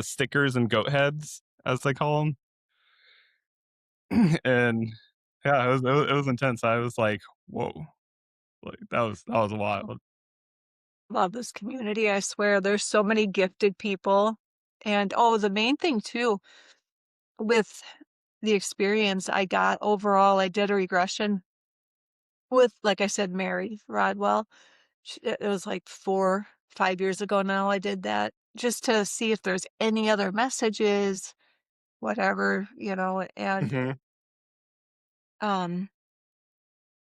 stickers and goat heads, as they call them. And, yeah, it was intense. I was like, "Whoa." Like, that was wild. Love this community, I swear, there's so many gifted people, and, oh, the main thing too, with the experience I got overall, I did a regression with, like I said, Mary Rodwell. It was like 4, 5 years ago now I did that, just to see if there's any other messages, whatever, and, Mhm, um,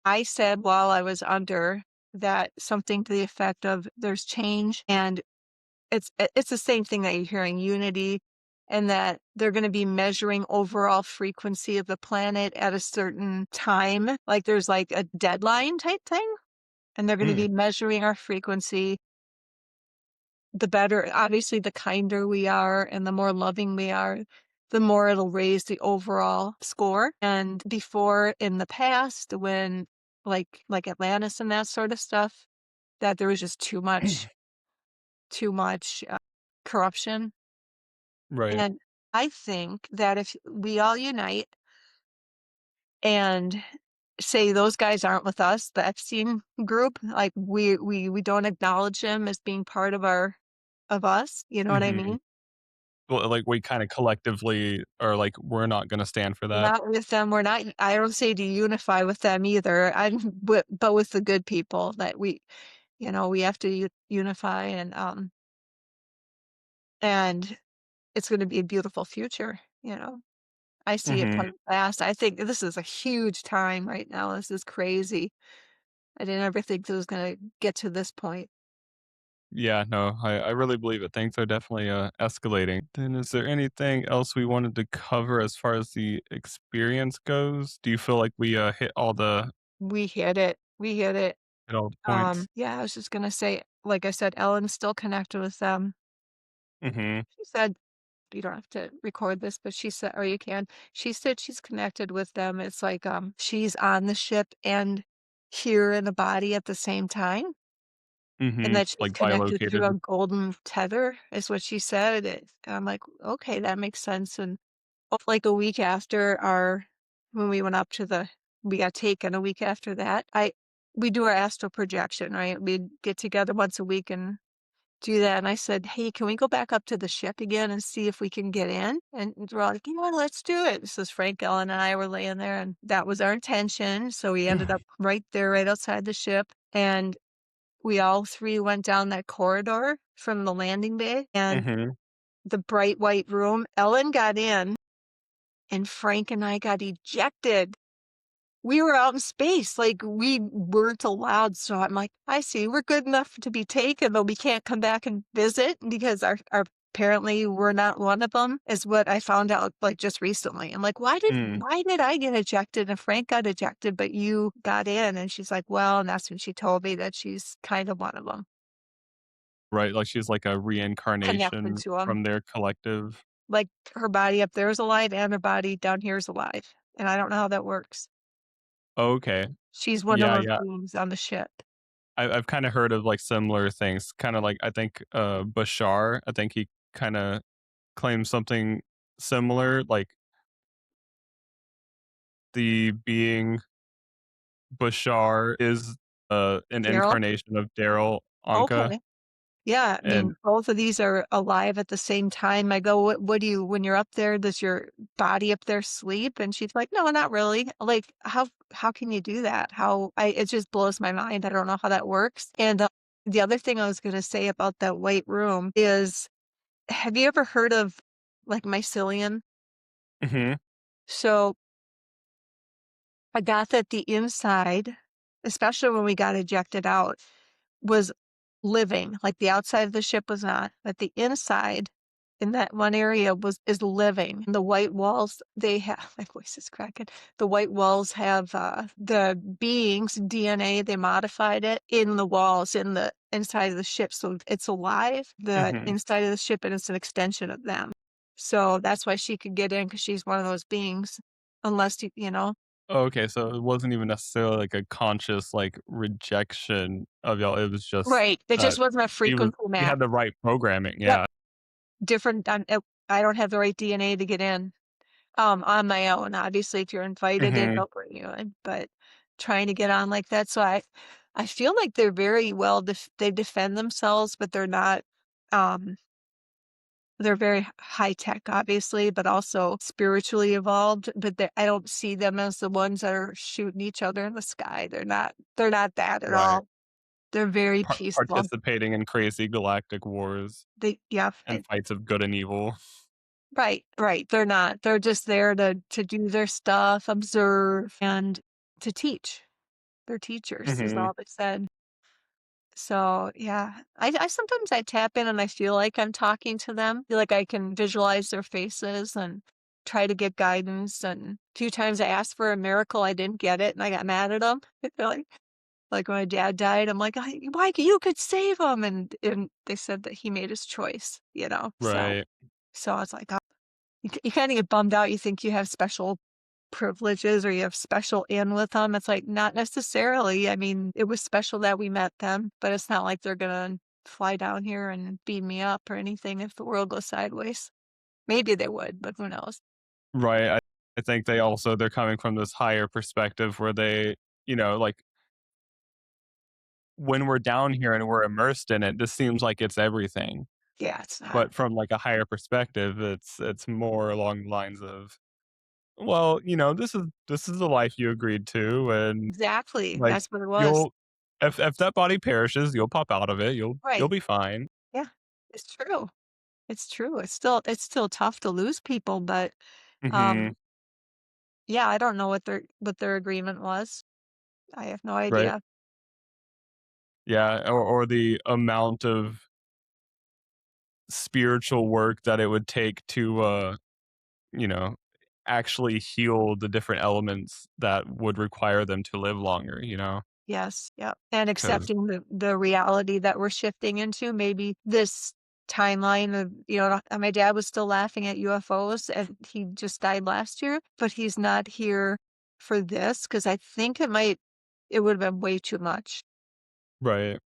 I said while I was under that something to the effect of, "There's change," and it's the same thing that you're hearing, unity, and that they're gonna be measuring overall frequency of the planet at a certain time, like, there's, like, a deadline type thing, and they're gonna mm, be measuring our frequency. The better obviously, the kinder we are and the more loving we are, the more it'll raise the overall score, and before in the past when, like Atlantis and that sort of stuff, that there was just too much corruption, right, and I think that if we all unite and say those guys aren't with us, the Epstein group, like, we don't acknowledge them as being part of us, you know what I mhm. mean? Well, like, we kinda collectively are like, "We're not gonna stand for that." Not with them, we're not I don't say to unify with them either, I'm but with the good people that we have to unify and it's gonna be a beautiful future. I see it Mhm. coming fast, I think this is a huge time right now, this is crazy. I didn't ever think it was gonna get to this point. Yeah, no, I really believe it. Things are definitely, escalating. Then is there anything else we wanted to cover as far as the experience goes? Do you feel like we, We hit it. hit all the points? Yeah, I was just gonna say, like I said, Ellen's still connected with them. Mhm, She said you don't have to record this, but she said or you can. She said she's connected with them. It's like, she's on the ship and here in the body at the same time, and mhm, that she's like, connected through bilocated. a golden tether is what she said. I'm like, "Okay, that makes sense," and like a week after our when we went up to we got taken a week after that, we do our astral projection, right? We get together once a week and do that, and I said, "Hey, can we go back up to the ship again and see if we can get in?" And they're all like, "Yeah, let's do it." This is Frank, Ellen, and I were laying there, and that was our intention, so we ended up right there, right outside the ship, and we all 3 went down that corridor from the landing bay, and Mhm, the bright white room. Ellen got in, and Frank and I got ejected. We were out in space, like, we weren't allowed, so I'm like, "I see, we're good enough to be taken, but we can't come back and visit because our apparently we're not one of them," is what I found out, like, just recently. I'm like, mm, why did I get ejected and Frank got ejected, but you got in?" And she's like, "Well," and that's when she told me that she's kind of one of them, right, like, she's like a connected reincarnation to them. from their collective. Like, her body up there is alive and her body down here is alive, and I don't know how that works. Okay. She's one of Yeah, those yeah. beings on the ship. I've kinda heard of, like, similar things, kinda like, I think, Bashar, I think he kinda claims something similar, like, the being Bashar is, an Daryl? incarnation of Daryl Anka, Okay. Yeah, I and mean, both of these are alive at the same time. I go, what do you when you're up there, does your body up there sleep?" And she's like, "No, not really." Like, how can you do that? It just blows my mind. I don't know how that works. And, the other thing I was gonna say about that white room is, have you ever heard of, like, mycelium? Mhm, So, I got that the inside, especially when we got ejected out, was living, like, the outside of the ship was not, but the inside in that one area is living. The white walls, they have my voice is cracking. The white walls have, the beings' DNA, they modified it in the walls, in the inside of the ship, so it's alive, the mhm. inside of the ship, and it's an extension of them. So, that's why she could get in because she's one of those beings, unless you know? Okay, so it wasn't even necessarily like a conscious, like, rejection of y'all, it was just Right. It that just wasn't a frequency he match. had the right programming, Yep. yeah. Different I don't have the right DNA to get in, on my own. Obviously, if you're invited in, Mhm. they'll bring you in, but trying to get on like that, so I feel like they're very well they defend themselves, but um, they're very high tech, obviously, but also spiritually evolved, but I don't see them as the ones that are shooting each other in the sky. They're not that at Right. all. They're very peaceful. Participating in crazy galactic wars Yeah, and fights of good and evil. right, right. They're not. They're just there to do their stuff, observe, and to teach. They're teachers is Mhm. all they said. So, yeah, I sometimes I tap in and I feel like I'm talking to them. Feel like I can visualize their faces and try to get guidance, and a few times I asked for a miracle, I didn't get it, and I got mad at them. They're like when my dad died, I'm like, why you could save him," and they said that he made his choice, you know? Right. So I was like, you kinda get bummed out, you think you have special privileges or you have special in with them. It's like, not necessarily. I mean, it was special that we met them, but it's not like they're gonna fly down here and beam me up or anything if the world goes sideways. Maybe they would, but who knows? Right, I think they're coming from this higher perspective where they, like, when we're down here and we're immersed in it, this seems like it's everything. Yeah, it's not. But from, like, a higher perspective, it's more along the lines of, "Well, this is the life you agreed to, and, Exactly, like, that's what it was. you'll if that body perishes, you'll pop out of it, you'll Right. be fine." Yeah. It's true. It's true. It's still tough to lose people, but, Mhm. um, yeah, I don't know what their agreement was. I have no Right. idea. Yeah, or the amount of spiritual work that it would take to, you know, actually heal the different elements that would require them to live longer, you know? Yes, yep, and 'Cause accepting the reality that we're shifting into, maybe this timeline of, my dad was still laughing at UFOs, and he just died last year, but he's not here for this because I think it would've been way too much, right.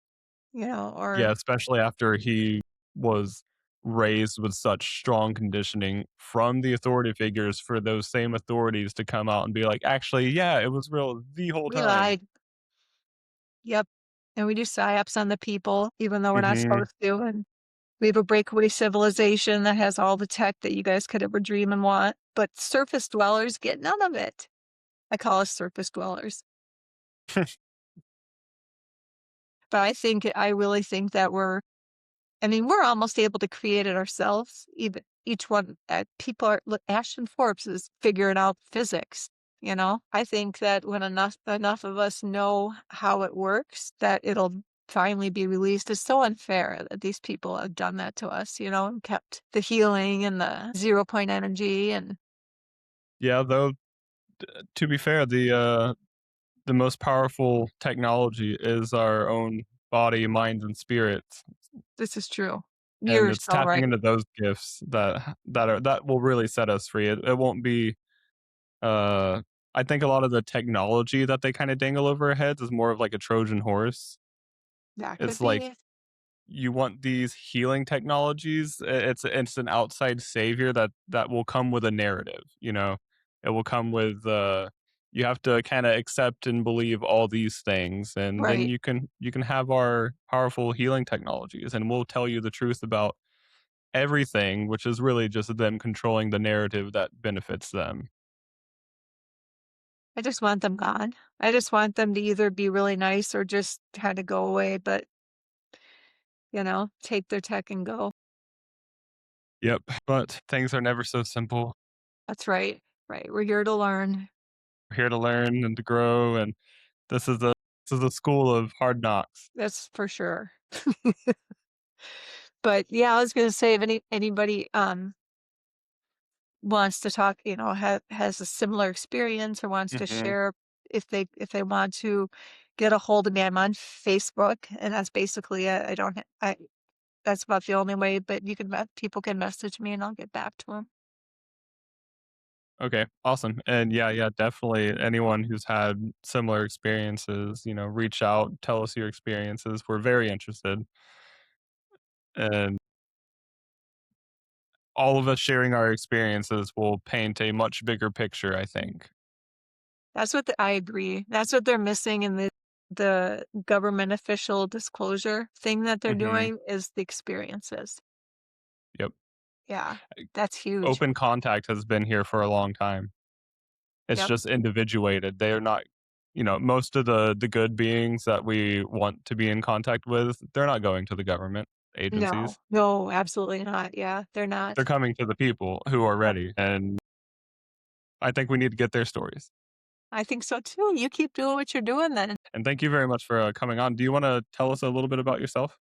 Yeah, or especially after he was raised with such strong conditioning from the authority figures for those same authorities to come out and be like, "Actually, yeah, it was real the whole we time." lied. Yep, and we do psyops on the people, even though we're not Mhm. supposed to, and we have a breakaway civilization that has all the tech that you guys could ever dream and want, but surface dwellers get none of it. I call us surface dwellers. But I really think that I mean, we're almost able to create it ourselves. Even each one, people are, look, Ashton Forbes is figuring out physics. I think that when enough of us know how it works, that it'll finally be released. It's so unfair that these people have done that to us, and kept the healing and the 0 point energy and Yeah, though, to be fair, the most powerful technology is our own body, minds, and spirits, this is true. and You're it's so tapping right. into those gifts that will really set us free. It won't be, uh I think a lot of the technology that they kinda dangle over our heads is more of like a Trojan horse. That could It's like, be. you want these healing technologies, it's an outside savior that will come with a narrative, you know? It will come with, you have to kinda accept and believe all these things, and then Right. you can have our powerful healing technologies, and we'll tell you the truth about everything, which is really just them controlling the narrative that benefits them. I just want them gone. I just want them to either be really nice or just kind of go away, but, take their tech and go. Yep, but things are never so simple. That's right. Right. We're here to learn. We're here to learn and to grow, and this is a school of hard knocks. That's for sure. But yeah, I was gonna say if anybody wants to talk, has a similar experience or wants to Mhm. share if they want to get a hold of me, I'm on Facebook and that's basically it. I don't ha- I That's about the only way, but people can message me and I'll get back to them. Okay, awesome. And yeah, definitely anyone who's had similar experiences, reach out, tell us your experiences. We're very interested. And all of us sharing our experiences will paint a much bigger picture, I think. That's what I agree. That's what they're missing in the government official disclosure thing that they're Mhm. doing is the experiences. Yep. Yeah, that's huge. Open contact has been here for a long time. It's Yep. just individuated. They are not most of the good beings that we want to be in contact with, they're not going to the government No, agencies. no, absolutely not. Yeah, they're They're not. coming to the people who are Yep. ready, and I think we need to get their stories. I think so too. You keep doing what you're doing then. And thank you very much for, coming on. Do you wanna tell us a little bit about yourself?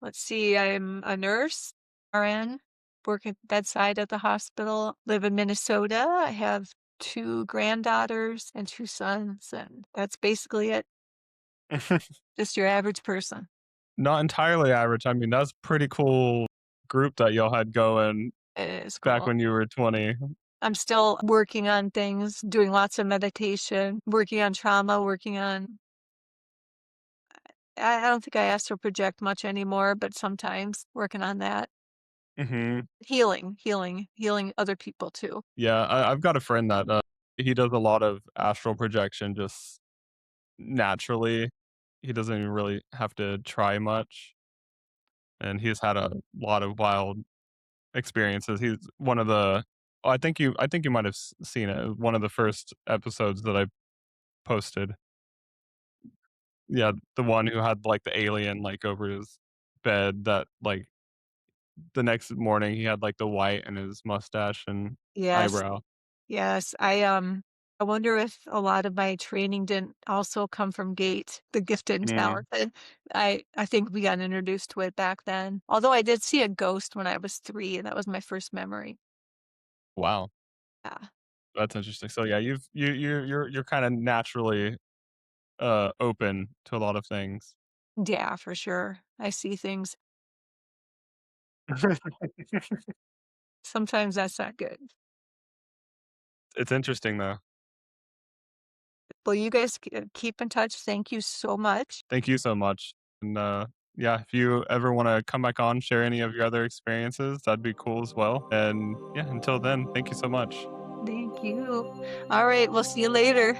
Let's see, I'm a nurse, RN, work at bedside at the hospital, live in Minnesota. I have 2 granddaughters and 2 sons, and that's basically it. Just your average person. Not entirely average. I mean, that's pretty cool group that y'all had going It is back cool. when you were 20. I'm still working on things, doing lots of meditation, working on trauma, working on I don't think I astral project much anymore, but sometimes working on that. Mhm. Healing other people too. Yeah, I've got a friend that, he does a lot of astral projection just naturally. He doesn't even really have to try much, and he's had a lot of wild experiences. He's one of the I think you might have seen it. One of the first episodes that I posted. Yeah, the one who had, like, the alien, like, over his bed that, like, the next morning he had, like, the white in his mustache and Yes. eyebrow. Yes, I wonder if a lot of my training didn't also come from GATE, the gifted and Mm, talented. I think we got introduced to it back then. Although I did see a ghost when I was 3, and that was my first memory. wow, Yeah. that's interesting. So, yeah, you're kinda naturally, open to a lot of things. Yeah, for sure. I see things. Sometimes that's not good. It's interesting, though. Well, you guys keep in touch. Thank you so much. Thank you so much, and, yeah, if you ever wanna come back on, share any of your other experiences, that'd be cool as well, and, yeah, until then, thank you so much. Thank you. All right, we'll see you later.